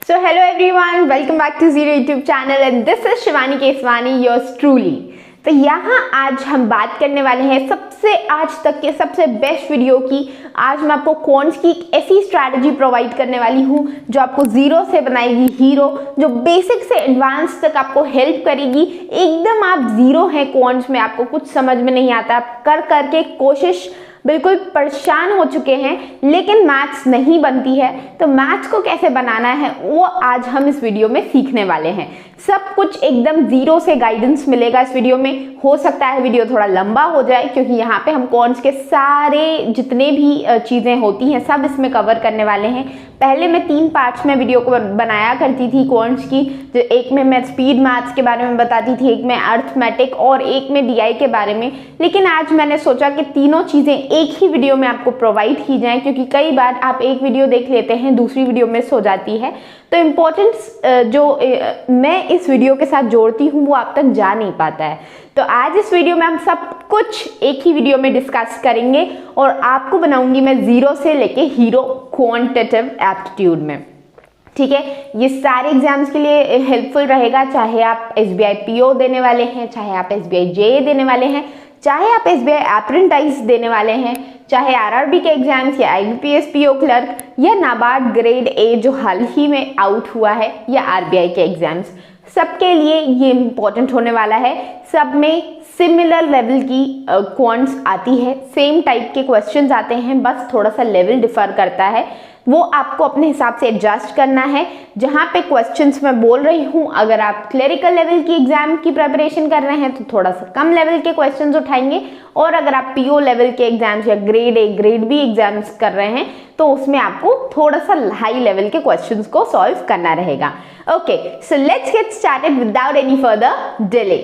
So hello everyone, welcome back to Zero YouTube channel and this is Shivani Keswani, yours truly। तो यहाँ आज हम बात करने वाले हैं सबसे आज तक के सबसे बेस्ट वीडियो की। आज मैं आपको क्वांट्स की एक ऐसी स्ट्रैटेजी प्रोवाइड करने वाली हूँ जो आपको जीरो से बनाएगी हीरो, जो बेसिक से एडवांस तक आपको हेल्प करेगी। एकदम आप जीरो हैं क्वांट्स में, आपको कुछ समझ में नहीं आता, आप कर करके कोशिश बिल्कुल परेशान हो चुके हैं लेकिन मैथ्स नहीं बनती है। तो मैथ्स को कैसे बनाना है वो आज हम इस वीडियो में सीखने वाले हैं। सब कुछ एकदम जीरो से गाइडेंस मिलेगा इस वीडियो में। हो सकता है वीडियो थोड़ा लंबा हो जाए क्योंकि यहाँ पे हम क्वांट्स के सारे जितने भी चीज़ें होती हैं सब इसमें कवर करने वाले हैं। पहले मैं 3 पार्ट्स में वीडियो को बनाया करती थी क्वांट्स की, जो एक में मैं स्पीड मैथ्स के बारे में बताती थी, एक में अर्थमेटिक और एक में डीआई के बारे में। लेकिन आज मैंने सोचा कि तीनों चीज़ें एक ही वीडियो में आपको प्रोवाइड की जाएं क्योंकि कई बार आप एक वीडियो देख लेते हैं, दूसरी वीडियो मिस हो जाती है। तो इम्पोर्टेंस जो मैं इस वीडियो के साथ जोड़ती हूँ वो आप तक जा नहीं पाता है। तो आज इस वीडियो में हम सब कुछ एक ही वीडियो में डिस्कस करेंगे और आपको बनाऊंगी मैं जीरो से लेके हीरो क्वांटिटेटिव एप्टीट्यूड में। ठीक है, ये सारे एग्जाम्स के लिए हेल्पफुल रहेगा, चाहे आप एसबीआई पीओ देने वाले हैं, चाहे आप एसबीआई जेईई देने वाले हैं, चाहे आप एसबीआई अप्रेंटिस देने वाले हैं, चाहे आरआरबी के एग्जाम्स या आईबीपीएस पीओ क्लर्क या नाबार्ड ग्रेड ए जो हाल ही में आउट हुआ है या आरबीआई के एग्जाम्स, सबके लिए ये इम्पोर्टेंट होने वाला है। सब में सिमिलर लेवल की क्वांट्स आती है, सेम टाइप के क्वेश्चंस आते हैं, बस थोड़ा सा लेवल डिफर करता है। वो आपको अपने हिसाब से एडजस्ट करना है। जहाँ पे क्वेश्चंस मैं बोल रही हूँ, अगर आप क्लरिकल लेवल की एग्जाम की प्रिपरेशन कर रहे हैं तो थोड़ा सा कम लेवल के क्वेश्चंस उठाएंगे, और अगर आप पीओ लेवल के एग्जाम्स या grade A grade B exams कर रहे हैं तो उसमें आपको थोड़ा सा हाई लेवल के क्वेश्चंस को सॉल्व करना रहेगा। Okay, so let's get started without any further delay.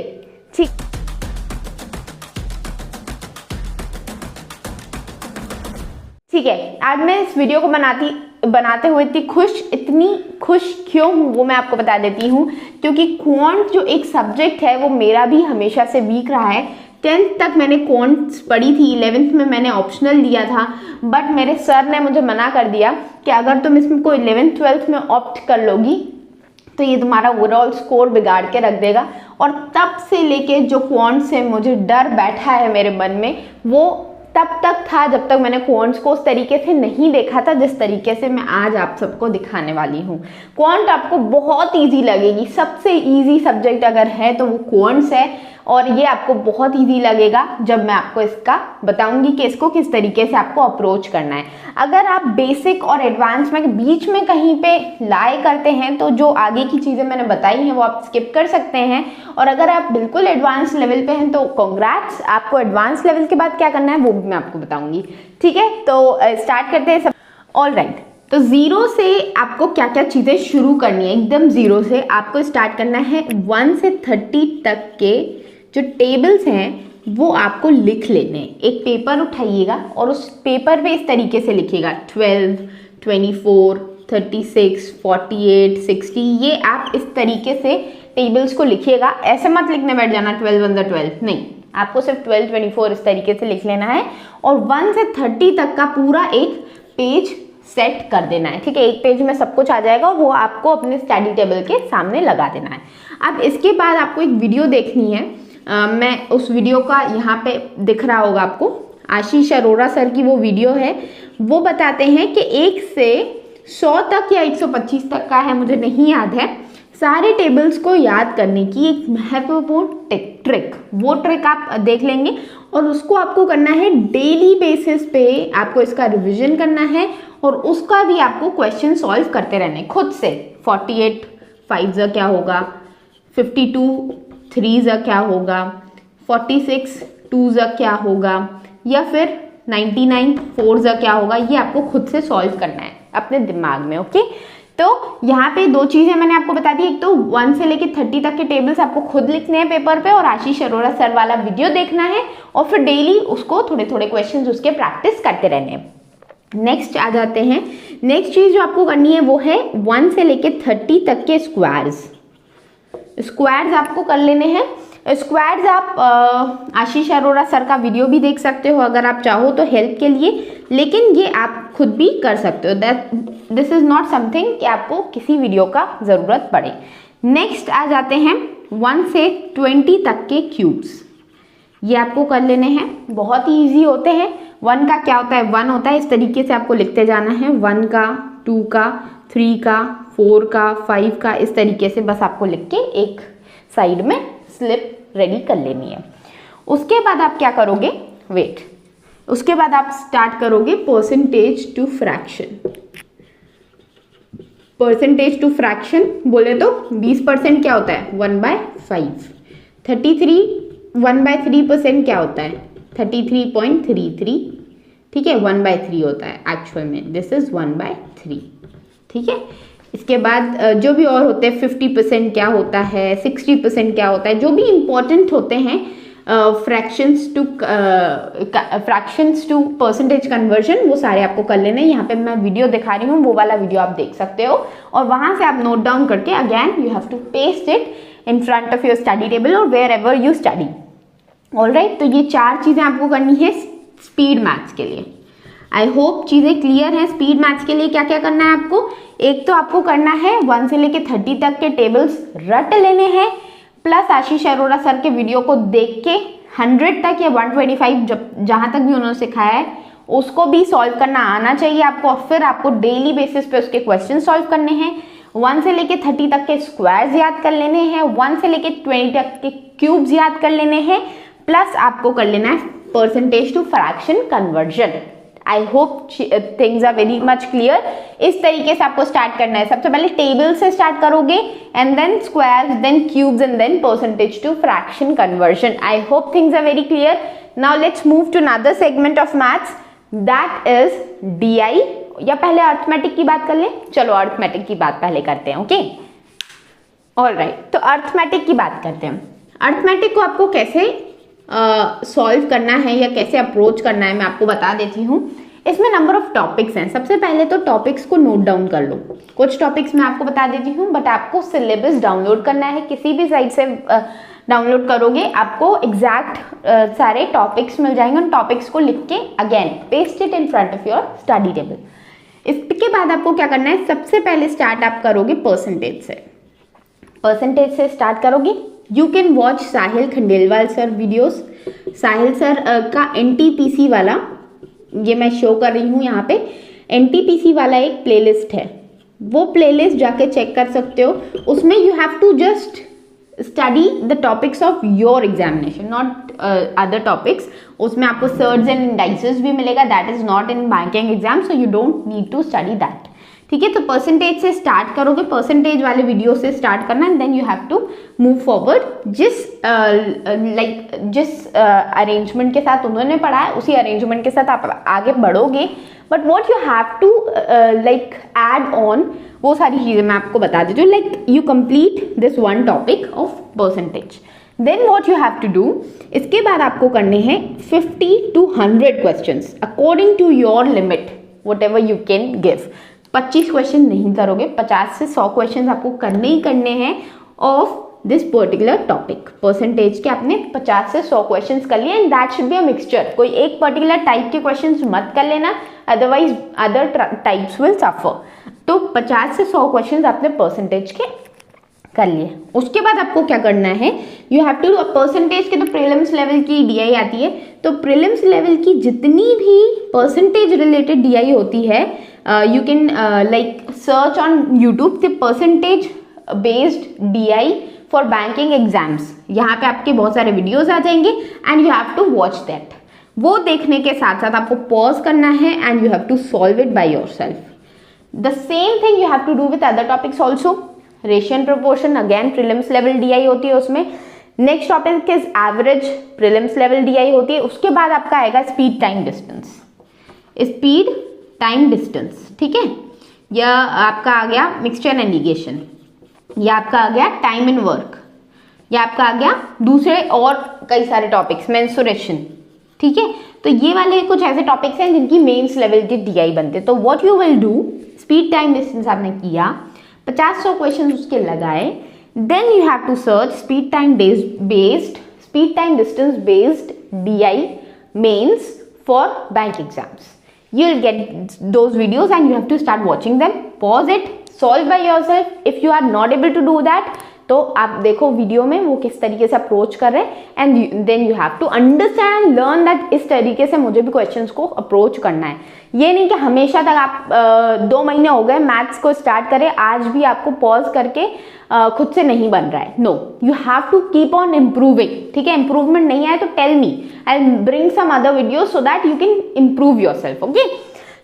ठीक है, आज मैं इस वीडियो को बनाते हुए इतनी खुश क्यों हूँ वो मैं आपको बता देती हूँ। क्योंकि क्वांट जो एक सब्जेक्ट है वो मेरा भी हमेशा से वीक रहा है। 10th तक मैंने क्वांट्स पढ़ी थी, 11th में मैंने ऑप्शनल लिया था, बट मेरे सर ने मुझे मना कर दिया कि अगर तुम इसमें कोई 11th 12th में ऑप्ट कर लोगी तो ये तुम्हारा ओवरऑल स्कोर बिगाड़ के रख देगा। और तब से लेके जो क्वांट से मुझे डर बैठा है मेरे मन में वो तब तक था जब तक मैंने क्वांट्स को उस तरीके से नहीं देखा था जिस तरीके से मैं आज आप सबको दिखाने वाली हूँ। क्वांट आपको बहुत इजी लगेगी, सबसे इजी सब्जेक्ट अगर है तो वो क्वांट्स है, और ये आपको बहुत इजी लगेगा जब मैं आपको इसका बताऊंगी कि इसको किस तरीके से आपको अप्रोच करना है। अगर आप बेसिक और एडवांस में बीच में कहीं पे लाए करते हैं तो जो आगे की चीज़ें मैंने बताई हैं वो आप स्किप कर सकते हैं, और अगर आप बिल्कुल एडवांस लेवल पे हैं तो कॉन्ग्रेट्स, आपको एडवांस लेवल के बाद क्या करना है वो भी मैं आपको बताऊंगी। ठीक है, तो स्टार्ट करते हैं सब। ऑल राइट, तो जीरो से आपको क्या क्या चीज़ें शुरू करनी है। एकदम जीरो से आपको स्टार्ट करना है 1 से 30 तक के जो टेबल्स हैं वो आपको लिख लेने। एक पेपर उठाइएगा और उस पेपर पे इस तरीके से लिखिएगा 12, 24, 36, 48, 60, ये आप इस तरीके से टेबल्स को लिखिएगा। ऐसे मत लिखने बैठ जाना 12 1 12, नहीं, आपको सिर्फ 12, 24 इस तरीके से लिख लेना है और 1 से 30 तक का पूरा एक पेज सेट कर देना है। ठीक है, एक पेज में सब कुछ आ जाएगा, वो आपको अपने स्टडी टेबल के सामने लगा देना है। अब इसके बाद आपको एक वीडियो देखनी है। मैं उस वीडियो का यहाँ पे दिख रहा होगा आपको, आशीष अरोड़ा सर की वो वीडियो है। वो बताते हैं कि 1 से 100 तक या 125 तक का है, मुझे नहीं याद है, सारे टेबल्स को याद करने की एक महत्वपूर्ण ट्रिक। वो ट्रिक आप देख लेंगे और उसको आपको करना है डेली बेसिस पे, आपको इसका रिविजन करना है और उसका भी आपको क्वेश्चन सॉल्व करते रहने खुद से। 48 5 क्या होगा, 52 3 क्या होगा, 46 2 क्या होगा, या फिर 99 4 क्या होगा, ये आपको खुद से सॉल्व करना है अपने दिमाग में। ओके, तो यहाँ पे 2 चीज़ें मैंने आपको बता दी, एक तो 1 से लेके 30 तक के टेबल्स आपको खुद लिखने हैं पेपर पे और आशीष अरोड़ा सर वाला वीडियो देखना है, और फिर डेली उसको थोड़े थोड़े क्वेश्चंस उसके प्रैक्टिस करते रहने हैं। नेक्स्ट आ जाते हैं, नेक्स्ट चीज़ जो आपको करनी है वो है 1 से लेके 30 तक के स्क्वायर्स आपको कर लेने हैं। स्क्वायर्स आप आशीष अरोड़ा सर का वीडियो भी देख सकते हो अगर आप चाहो तो हेल्प के लिए, लेकिन ये आप खुद भी कर सकते हो। दिस इज नॉट समथिंग कि आपको किसी वीडियो का ज़रूरत पड़े। नेक्स्ट आ जाते हैं 1 से 20 तक के क्यूब्स। ये आपको कर लेने हैं, बहुत ही ईजी होते हैं। 1 का क्या होता है, 1 होता है, इस तरीके से आपको लिखते जाना है। 1 का, 2 का, 3 का, 4 का, 5 का, इस तरीके से बस आपको लिख के एक साइड में स्लिप रेडी कर लेनी है। उसके बाद आप क्या करोगे, वेट, उसके बाद आप स्टार्ट करोगे percentage to fraction. Percentage to fraction बोले तो 20% क्या होता है, 1/5। 33 1/3% क्या होता है, 33.33, ठीक है, 1/3 होता है एक्चुअल में, दिस इज 1/3, ठीक है। इसके बाद जो भी और होते हैं 50% क्या होता है, 60% क्या होता है, जो भी इंपॉर्टेंट होते हैं फ्रैक्शंस टू परसेंटेज कन्वर्जन, वो सारे आपको कर लेने हैं। यहाँ पे मैं वीडियो दिखा रही हूँ, वो वाला वीडियो आप देख सकते हो और वहां से आप नोट डाउन करके again you have to paste it in front of your study table और wherever you study. Alright, तो ये 4 चीजें आपको करनी है स्पीड मैथ्स के लिए। आई होप चीजें क्लियर है। स्पीड मैथ्स के लिए क्या क्या करना है आपको, एक तो आपको करना है 1 से लेके 30 तक के टेबल्स रट लेने हैं, प्लस आशीष अरोड़ा सर के वीडियो को देख के 100 तक या 125 जहां तक भी उन्होंने सिखाया है उसको भी सॉल्व करना आना चाहिए आपको। और फिर आपको डेली बेसिस पे उसके क्वेश्चन सॉल्व करने हैं। 1 से लेके 30 तक के स्क्वायर्स याद कर लेने हैं, 1 से लेके 20 तक के क्यूब्स याद कर लेने हैं, प्लस आपको कर लेना है percentage to fraction conversion. I hope things are very much clear. इस तरीके से आपको स्टार्ट करना है। सबसे पहले टेबल से स्टार्ट करोगे and then squares, then cubes and then percentage to fraction conversion. I hope things are very clear. Now let's move to another segment of maths, that is DI. या पहले arithmetic की बात कर ले, चलो arithmetic की बात पहले करते हैं, ओके। ऑलराइट, तो अर्थमेटिक की बात करते हैं। अर्थमेटिक को आपको कैसे सॉल्व करना है या कैसे अप्रोच करना है मैं आपको बता देती हूँ। इसमें नंबर ऑफ टॉपिक्स हैं। सबसे पहले तो टॉपिक्स को नोट डाउन कर लो। कुछ टॉपिक्स मैं आपको बता देती हूँ, बट आपको सिलेबस डाउनलोड करना है। किसी भी साइट से डाउनलोड करोगे आपको एग्जैक्ट सारे टॉपिक्स मिल जाएंगे। उन टॉपिक्स को लिख के again paste it in front of your study table. इसके बाद आपको क्या करना है, सबसे पहले स्टार्ट आप करोगे परसेंटेज से। परसेंटेज से स्टार्ट करोगे। You can watch Sahil Khandelwal sir videos. Sahil sir का एनटीपीसी वाला, ये मैं शो कर रही हूँ यहाँ पे, एनटीपीसी वाला एक प्लेलिस्ट है, वो प्लेलिस्ट जाके चेक कर सकते हो। उसमें you have to just study the topics of your examination, not other topics. उसमें आपको सर्ट्स एंड इंडाइसेस भी मिलेगा, that is not in banking exam, so you don't need to study that, ठीक है। तो परसेंटेज से स्टार्ट करोगे, percentage वाले वीडियो से स्टार्ट करना and then you have to move forward. जिस अरेंजमेंट के साथ उन्होंने पढ़ा है उसी अरेंजमेंट के साथ आप आगे बढ़ोगे, but what you have to add on, वो सारी चीजें मैं आपको बता देती हूँ। Like you complete this one topic of percentage, then what you have to do, इसके बाद आपको करने हैं 50 to 100 questions according to your limit, whatever you can give. 25 question नहीं करोगे, 50 से 100 क्वेश्चन आपको करने ही करने हैं of this particular topic. Percentage के आपने 50 से 100 क्वेश्चन कर लिए and that should be a mixture. कोई एक पर्टिकुलर टाइप के क्वेश्चन मत कर लेना, otherwise other types will suffer. तो 50 से 100 क्वेश्चन आपने परसेंटेज के कर लिए। उसके बाद आपको क्या करना है, यू हैव टू, परसेंटेज के तो प्रीलिम्स लेवल की डीआई आती है, तो प्रीलिम्स लेवल की जितनी भी परसेंटेज रिलेटेड डीआई होती है, you can like search on YouTube the percentage based DI for banking exams. यहाँ पे आपके बहुत सारे वीडियोज आ जाएंगे and you have to watch that. वो देखने के साथ साथ आपको पॉज करना है and you have to solve it by yourself. The same thing you have to do with other topics also. Ratio proportion again prelims level DI होती है उसमें। Next topic is average, prelims level DI होती है। उसके बाद आपका आएगा speed time distance, speed time distance, ठीक है। या आपका आ गया मिक्सचर एंड लिगेशन, या आपका आ गया टाइम इन वर्क, या आपका आ गया दूसरे और कई सारे टॉपिक्स, मेंसुरेशन, ठीक है। तो ये वाले कुछ ऐसे टॉपिक्स हैं जिनकी मेंस लेवल की डीआई बनते हैं। तो what you will do, speed time distance आपने किया, 50-100 क्वेश्चन उसके लगाए, then you have to search speed time distance based DI mains for bank exams. you will get those videos and you have to start watching them, pause it, solve by yourself. If you are not able to do that, तो आप देखो video में वो किस तरीके से approach कर रहे हैं, and then you have to understand and learn that इस तरीके से मुझे भी क्वेश्चंस को अप्रोच करना है। ये नहीं कि हमेशा तक आप 2 महीने हो गए मैथ्स को स्टार्ट करें, आज भी आपको पॉज करके खुद से नहीं बन रहा है। No, you have to keep on improving, ठीक है। इंप्रूवमेंट नहीं आए तो tell me, I will bring some other video so that you can improve yourself, okay.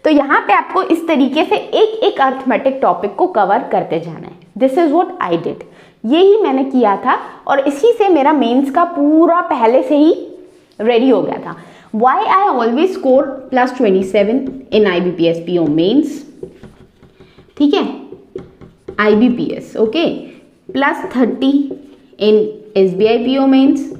तो यहाँ पे आपको इस तरीके से एक एक अर्थमेटिक टॉपिक को कवर करते जाना है। This is what I did, यही मैंने किया था और इसी से मेरा मेंस का पूरा पहले से ही रेडी हो गया था। Why I always score +27 in IBPS PO mains, ठीक है, IBPS, okay, +30 in SBI PO mains,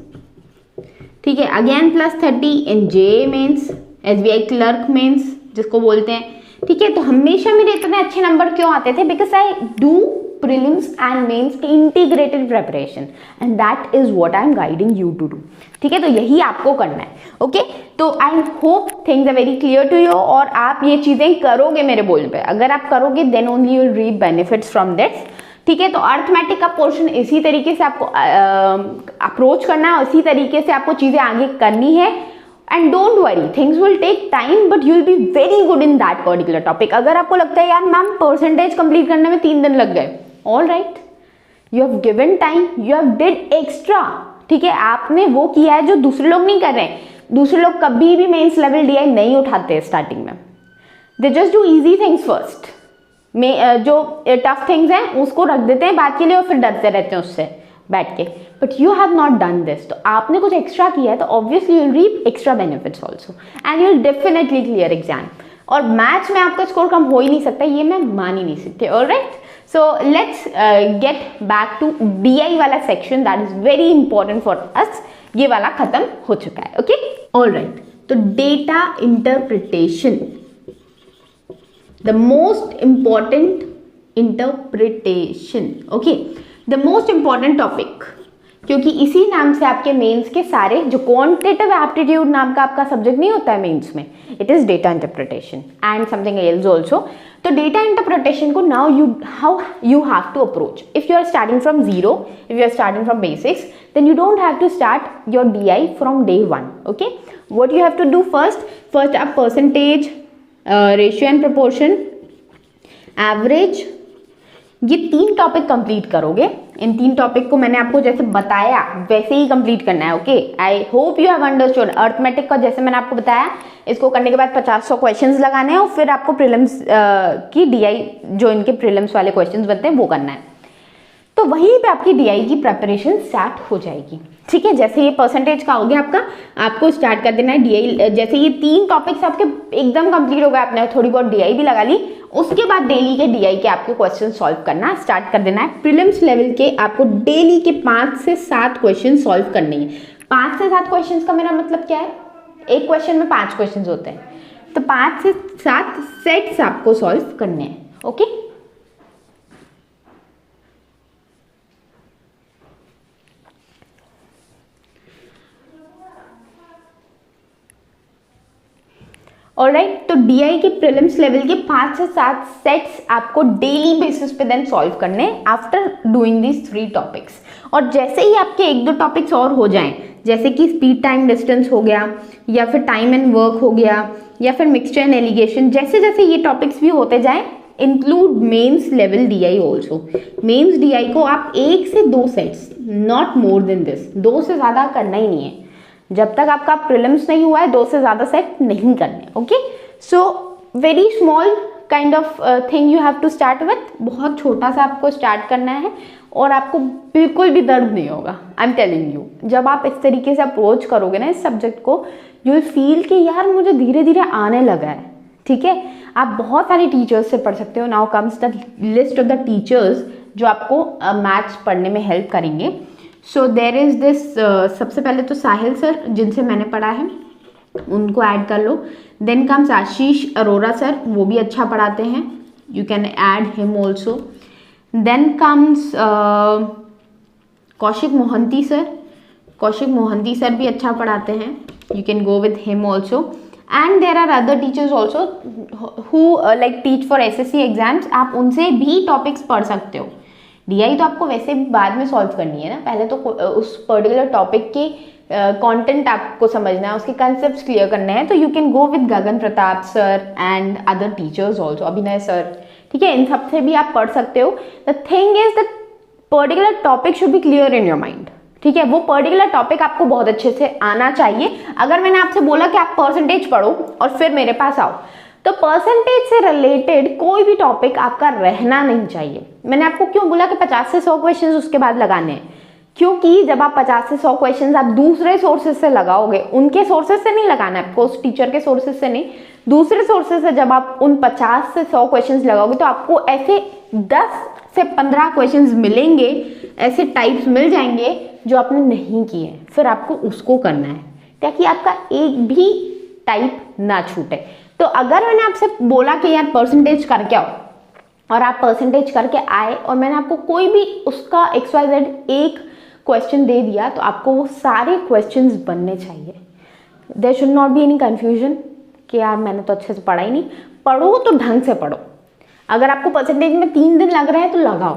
ठीक है, again +30 in JA mains, SBI clerk mains जिसको बोलते हैं, ठीक है। तो हमेशा मेरे इतने अच्छे नंबर क्यों आते थे? Because I do prelims and mains की integrated preparation and that is what I am guiding you to do, ठीक है। तो यही आपको करना है, ओके। तो I hope things are very clear to you और आप ये चीजें करोगे मेरे बोलने पे। अगर आप करोगे then only you will reap benefits from this, ठीक है। तो अर्थमेटिक का पोर्शन इसी तरीके से आपको अप्रोच करना है, इसी तरीके से आपको चीजें आगे करनी है। And don't worry, things will take time but you will be very good in that particular topic. अगर आपको लगता है यार मैम परसेंटेज कंप्लीट करने में 3 दिन लग गए, all right, you have given time, you have did extra, ठीक है। आपने वो किया है जो दूसरे लोग नहीं कर रहे हैं। दूसरे लोग कभी भी मेंस लेवल DI नहीं उठाते स्टार्टिंग में, they just do easy things first, में जो टफ थिंग्स हैं उसको रख देते हैं बात के लिए और फिर डरते रहते हैं उससे बैठ के। But you have not done this, तो आपने कुछ एक्स्ट्रा किया है तो obviously you will reap extra benefits also and you will definitely clear exam. और मैथ्स में आपका स्कोर कम हो ही नहीं सकता, ये मैं मान ही नहीं सकती, alright. So let's get back to DI वाला section, that is very important for us. ये वाला खत्म हो चुका है, ओके, ऑलराइट। तो data interpretation, the most important interpretation, okay, the most important topic, क्योंकि इसी नाम से आपके मेंस के सारे जो क्वांटिटेटिव एप्टीट्यूड नाम का आपका सब्जेक्ट नहीं होता है मेंस में, it is data interpretation and something else also. तो डेटा इंटरप्रिटेशन को now how you have to approach. If you are starting from 0, if you are starting from basics, then you don't have to start your DI from day 1, okay. What you have to do first आप percentage, ratio and proportion, average, ये 3 topic complete करोगे। इन 3 topic को मैंने आपको जैसे बताया वैसे ही complete करना है, okay. I hope you have understood. Arithmetic का जैसे मैंने आपको बताया, इसको करने के बाद 50-100 क्वेश्चंस लगाने हैं और फिर आपको प्रीलिम्स की DI जो इनके प्रीलिम्स वाले क्वेश्चंस बनते हैं वो करना है। तो वहीं पे आपकी DI की प्रिपरेशन स्टार्ट हो जाएगी, ठीक है। जैसे ये परसेंटेज का हो गया आपका, आपको स्टार्ट कर देना है DI। जैसे ये 3 टॉपिक्स आपके एकदम कंप्लीट हो गए, आपने थोड़ी बहुत DI भी लगा ली, उसके बाद डेली के DI के आपके क्वेश्चन सॉल्व करना स्टार्ट कर देना है। प्रीलिम्स लेवल के आपको डेली के 5 से 7 क्वेश्चन सॉल्व करने हैं। 5 से 7 क्वेश्चन का मेरा मतलब क्या है? एक क्वेश्चन में 5 क्वेश्चन होते हैं, तो 5 से 7 सेट्स आपको सॉल्व करने हैं, ओके। ऑलराइट, तो DI के प्रीलिम्स लेवल के 5 से 7 सेट्स आपको डेली बेसिस पे देन सॉल्व करने आफ्टर डूइंग दिस 3 टॉपिक्स। और जैसे ही आपके 1-2 टॉपिक्स और हो जाएं, जैसे कि स्पीड टाइम डिस्टेंस हो गया, या फिर टाइम एंड वर्क हो गया, या फिर मिक्सचर एंड एलिगेशन, जैसे जैसे ये टॉपिक्स भी होते जाएं, include mains level DI also. Mains DI को आप 1 से 2 sets, not more than this, 2 से ज़्यादा करना ही नहीं है। जब तक आपका प्रीलिम्स नहीं हुआ है 2 से ज़्यादा सेट नहीं करने, okay. So very small kind of thing you have to start with, बहुत छोटा सा आपको स्टार्ट करना है और आपको बिल्कुल भी दर्द नहीं होगा, आई एम टेलिंग यू। जब आप इस तरीके से अप्रोच करोगे ना इस सब्जेक्ट को, यू विल फील कि यार मुझे धीरे धीरे आने लगा है, ठीक है। आप बहुत सारे टीचर्स से पढ़ सकते हो। Now comes the list of the teachers जो आपको मैथ्स पढ़ने में हेल्प करेंगे। सो देर इज़ दिस, सबसे पहले तो साहिल सर जिनसे मैंने पढ़ा है उनको ऐड कर लो। Then comes Ashish Arora sir, वो भी अच्छा पढ़ाते हैं, you can add him also. Then comes Kaushik Mohanty sir, Kaushik Mohanty sir भी अच्छा पढ़ाते हैं, you can go with him also. And there are other teachers also who like teach for SSC exams, आप उनसे भी टॉपिक्स पढ़ सकते हो। DI तो आपको वैसे भी बाद में सॉल्व करनी है ना, पहले तो उस पर्टिकुलर टॉपिक के कंटेंट आपको समझना है, उसके कंसेप्ट क्लियर करने हैं। तो you can go with Gagan Pratap sir and other teachers also, अभिनय सर, ठीक है, इन सब से भी आप पढ़ सकते हो। The thing is the particular topic should be clear in your mind, ठीक है, वो पर्टिकुलर टॉपिक आपको बहुत अच्छे से आना चाहिए। अगर मैंने आपसे बोला कि आप परसेंटेज पढ़ो और फिर मेरे पास आओ, तो परसेंटेज से रिलेटेड कोई भी टॉपिक आपका रहना नहीं चाहिए। मैंने आपको क्यों बोला कि 50 से 100 क्वेश्चंस उसके बाद लगाने हैं, क्योंकि जब आप 50 से 100 क्वेश्चंस आप दूसरे सोर्सेज से लगाओगे, उनके सोर्सेज से नहीं लगाना है आपको, उस टीचर के सोर्सेज से नहीं, दूसरे सोर्सेज से जब आप उन 50 से 100 क्वेश्चंस लगाओगे तो आपको ऐसे 10 से 15 क्वेश्चंस मिलेंगे, ऐसे टाइप्स मिल जाएंगे जो आपने नहीं किए हैं, फिर आपको उसको करना है ताकि आपका एक भी टाइप ना छूटे। तो अगर मैंने आपसे बोला कि यार परसेंटेज करके आओ और आप परसेंटेज करके आए और मैंने आपको कोई भी उसका XYZ एक क्वेश्चन दे दिया, तो आपको वो सारे क्वेश्चंस बनने चाहिए। There should not be any confusion कि यार मैंने तो अच्छे से पढ़ा ही नहीं। पढ़ो तो ढंग से पढ़ो। अगर आपको परसेंटेज में 3 दिन लग रहे हैं तो लगाओ,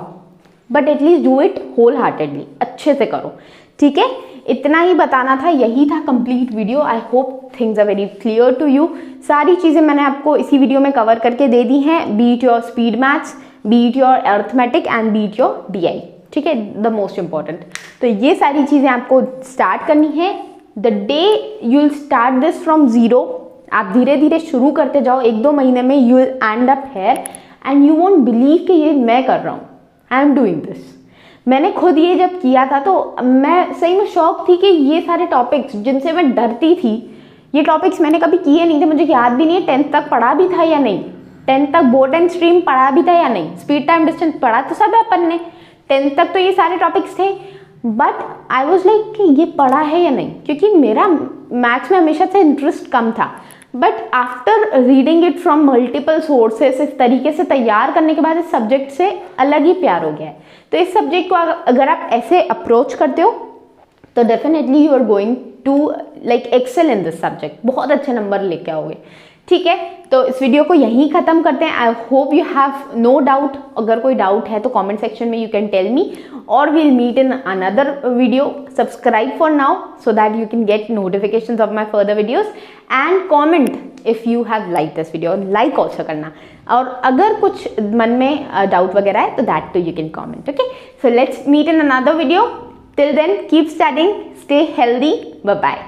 but at least do it wholeheartedly, अच्छे से करो, ठीक है। इतना ही बताना था, यही था complete video. I hope things are very clear to you. सारी चीज़ें मैंने आपको इसी वीडियो में कवर करके दे दी हैं, B it your speed maths, B it your arithmetic and B it your DI, ठीक है, द मोस्ट इंपॉर्टेंट। तो ये सारी चीज़ें आपको स्टार्ट करनी है। The day you will start this from zero, आप धीरे धीरे शुरू करते जाओ, 1-2 महीने में you will and up here and you won't believe कि ये मैं कर रहा हूँ, आई एम डूइंग दिस। मैंने खुद ये जब किया था तो मैं सही में शौक थी कि ये सारे टॉपिक्स जिनसे मैं डरती थी, ये टॉपिक्स मैंने कभी किए नहीं थे, मुझे याद भी नहीं है 10th तक पढ़ा भी था या नहीं, 10th तक बोर्ड एंड स्ट्रीम पढ़ा भी था या नहीं, स्पीड टाइम डिस्टेंस पढ़ा तो सब है अपन ने, 10th तक तो ये सारे टॉपिक्स थे, बट आई वॉज लाइक कि ये पढ़ा है या नहीं, क्योंकि मेरा मैथ्स में हमेशा से इंटरेस्ट कम था। But after reading it from multiple sources, इस तरीके से तैयार करने के बाद इस सब्जेक्ट से अलग ही प्यार हो गया है। तो इस सब्जेक्ट को अगर आप ऐसे अप्रोच करते हो तो definitely you are going to like excel in this subject, बहुत अच्छे नंबर लेके आओगे, ठीक है। तो इस वीडियो को यहीं ख़त्म करते हैं। I hope you have no doubt. अगर कोई डाउट है तो कमेंट सेक्शन में यू कैन टेल मी, और we'll meet in another video. Subscribe for now so that you can get notifications of my further videos and comment if you have like this video, like also करना। और अगर कुछ मन में doubt वगैरह है तो that too you can comment, okay. So let's meet in another video. Till then keep studying, stay healthy, bye bye.